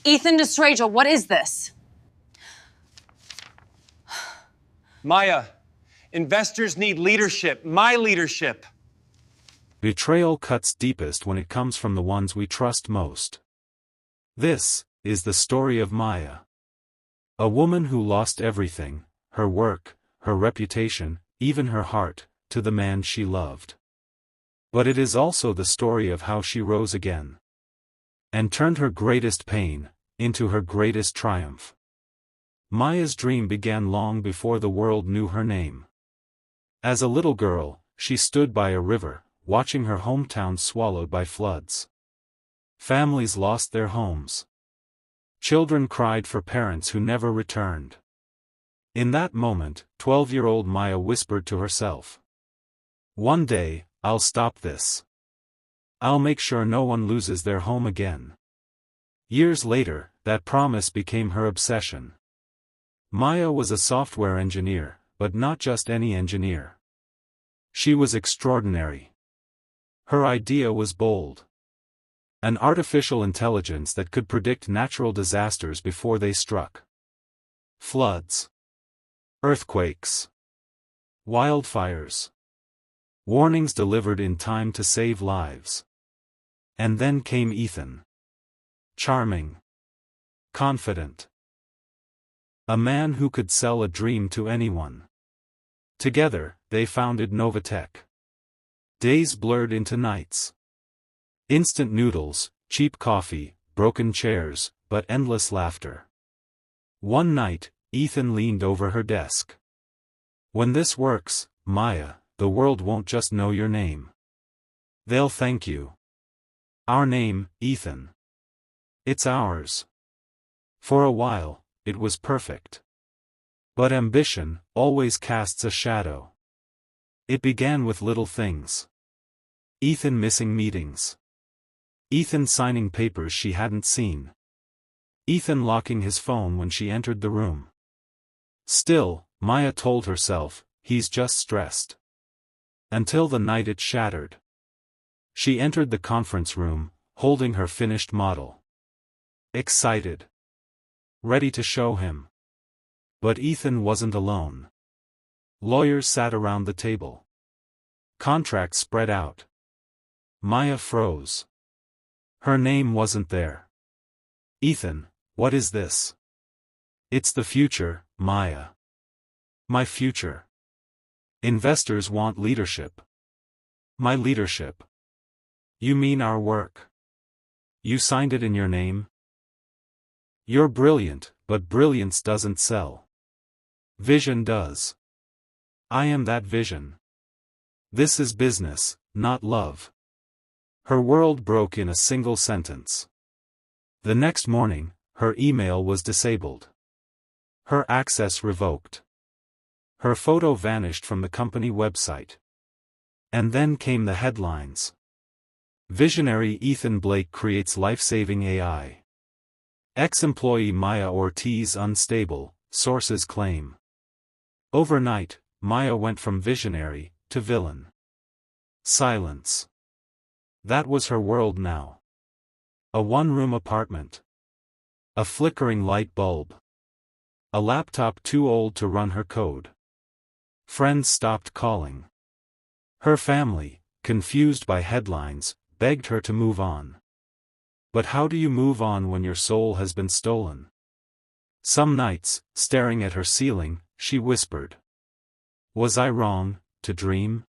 Ethan to Rachel, what is this? Maya, investors need leadership, my leadership. Betrayal cuts deepest when it comes from the ones we trust most. This is the story of Maya. A woman who lost everything, her work, her reputation, even her heart, to the man she loved. But it is also the story of how she rose again. And turned her greatest pain into her greatest triumph. Maya's dream began long before the world knew her name. As a little girl, she stood by a river, watching her hometown swallowed by floods. Families lost their homes. Children cried for parents who never returned. In that moment, 12-year-old Maya whispered to herself. One day, I'll stop this. I'll make sure no one loses their home again. Years later, that promise became her obsession. Maya was a software engineer, but not just any engineer. She was extraordinary. Her idea was bold. An artificial intelligence that could predict natural disasters before they struck. Floods. Earthquakes. Wildfires. Warnings delivered in time to save lives. And then came Ethan. Charming. Confident. A man who could sell a dream to anyone. Together, they founded Novatech. Days blurred into nights. Instant noodles, cheap coffee, broken chairs, but endless laughter. One night, Ethan leaned over her desk. When this works, Maya, the world won't just know your name. They'll thank you. Our name, Ethan. It's ours. For a while, it was perfect. But ambition always casts a shadow. It began with little things. Ethan missing meetings. Ethan signing papers she hadn't seen. Ethan locking his phone when she entered the room. Still, Maya told herself, he's just stressed. Until the night it shattered. She entered the conference room, holding her finished model. Excited. Ready to show him. But Ethan wasn't alone. Lawyers sat around the table. Contracts spread out. Maya froze. Her name wasn't there. Ethan, what is this? It's the future, Maya. My future. Investors want leadership. My leadership. You mean our work? You signed it in your name? You're brilliant, but brilliance doesn't sell. Vision does. I am that vision. This is business, not love. Her world broke in a single sentence. The next morning, her email was disabled. Her access revoked. Her photo vanished from the company website. And then came the headlines. Visionary Ethan Blake creates life-saving AI. Ex-employee Maya Ortiz unstable, sources claim. Overnight, Maya went from visionary to villain. Silence. That was her world now. A one-room apartment. A flickering light bulb. A laptop too old to run her code. Friends stopped calling. Her family, confused by headlines, begged her to move on. But how do you move on when your soul has been stolen? Some nights, staring at her ceiling, she whispered. Was I wrong, to dream?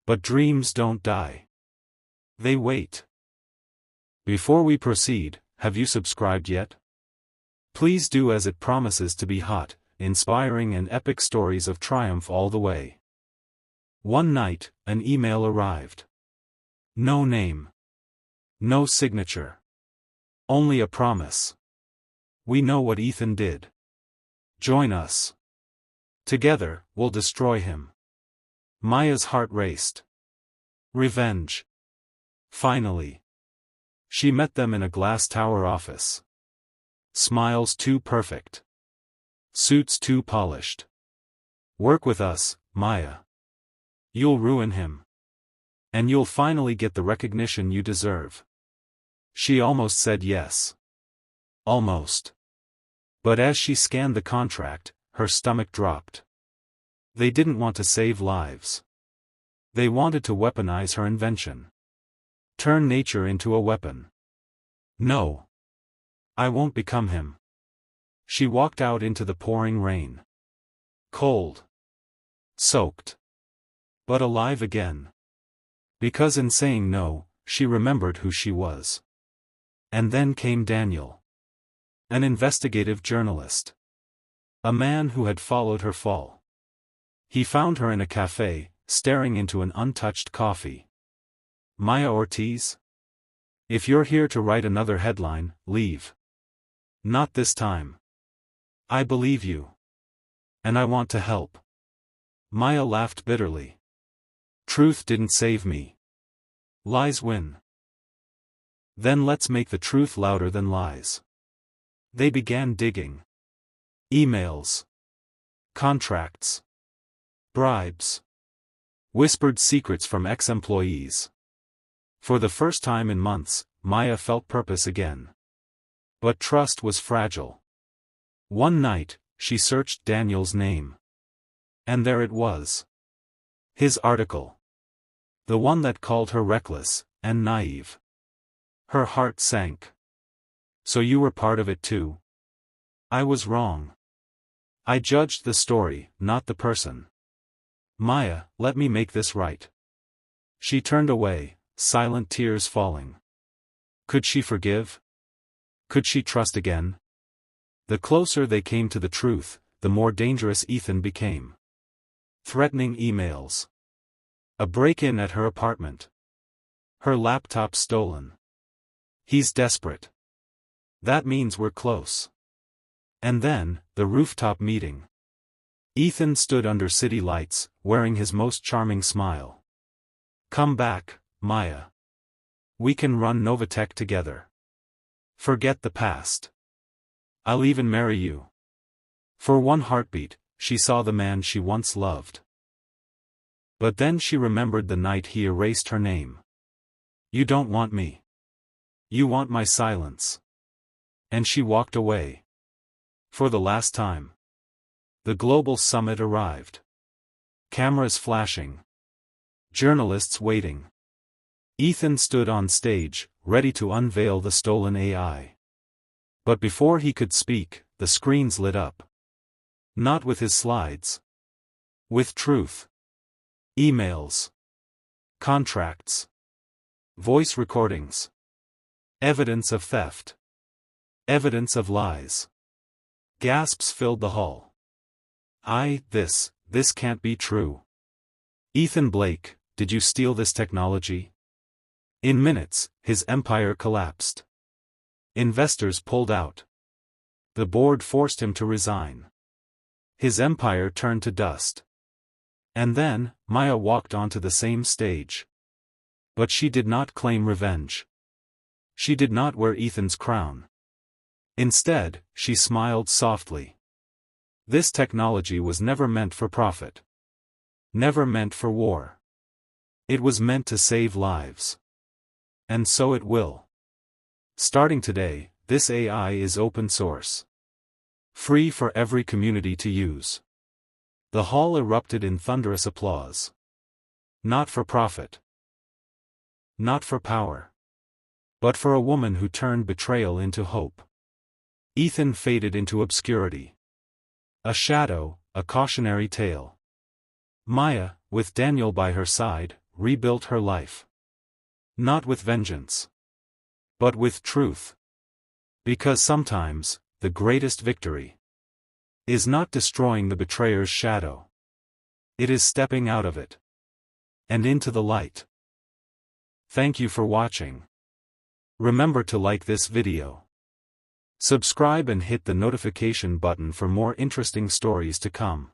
But dreams don't die. They wait. Before we proceed, have you subscribed yet? Please do, as it promises to be hot, inspiring and epic stories of triumph all the way. One night, an email arrived. No name. No signature. Only a promise. We know what Ethan did. Join us. Together, we'll destroy him. Maya's heart raced. Revenge. Finally. She met them in a glass tower office. Smiles too perfect. Suits too polished. Work with us, Maya. You'll ruin him. And you'll finally get the recognition you deserve. She almost said yes. Almost. But as she scanned the contract, her stomach dropped. They didn't want to save lives. They wanted to weaponize her invention. Turn nature into a weapon. No. I won't become him. She walked out into the pouring rain. Cold. Soaked. But alive again. Because in saying no, she remembered who she was. And then came Daniel. An investigative journalist. A man who had followed her fall. He found her in a cafe, staring into an untouched coffee. Maya Ortiz? If you're here to write another headline, leave. Not this time. I believe you. And I want to help. Maya laughed bitterly. Truth didn't save me. Lies win. Then let's make the truth louder than lies. They began digging. Emails. Contracts. Bribes. Whispered secrets from ex-employees. For the first time in months, Maya felt purpose again. But trust was fragile. One night, she searched Daniel's name. And there it was. His article. The one that called her reckless and naive. Her heart sank. So you were part of it too? I was wrong. I judged the story, not the person. Maya, let me make this right. She turned away, silent tears falling. Could she forgive? Could she trust again? The closer they came to the truth, the more dangerous Ethan became. Threatening emails. A break-in at her apartment. Her laptop stolen. He's desperate. That means we're close. And then, the rooftop meeting. Ethan stood under city lights, wearing his most charming smile. Come back, Maya. We can run Novatech together. Forget the past. I'll even marry you. For one heartbeat, she saw the man she once loved. But then she remembered the night he erased her name. You don't want me. You want my silence. And she walked away. For the last time. The global summit arrived. Cameras flashing. Journalists waiting. Ethan stood on stage, ready to unveil the stolen AI. But before he could speak, the screens lit up. Not with his slides. With truth. Emails. Contracts. Voice recordings. Evidence of theft. Evidence of lies. Gasps filled the hall. This can't be true. Ethan Blake, did you steal this technology? In minutes, his empire collapsed. Investors pulled out. The board forced him to resign. His empire turned to dust. And then, Maya walked onto the same stage. But she did not claim revenge. She did not wear Ethan's crown. Instead, she smiled softly. This technology was never meant for profit. Never meant for war. It was meant to save lives. And so it will. Starting today, this AI is open source. Free for every community to use. The hall erupted in thunderous applause. Not for profit. Not for power. But for a woman who turned betrayal into hope. Ethan faded into obscurity. A shadow, a cautionary tale. Maya, with Daniel by her side, rebuilt her life. Not with vengeance. But with truth. Because sometimes, the greatest victory is not destroying the betrayer's shadow. It is stepping out of it. And into the light. Thank you for watching. Remember to like this video. Subscribe and hit the notification button for more interesting stories to come.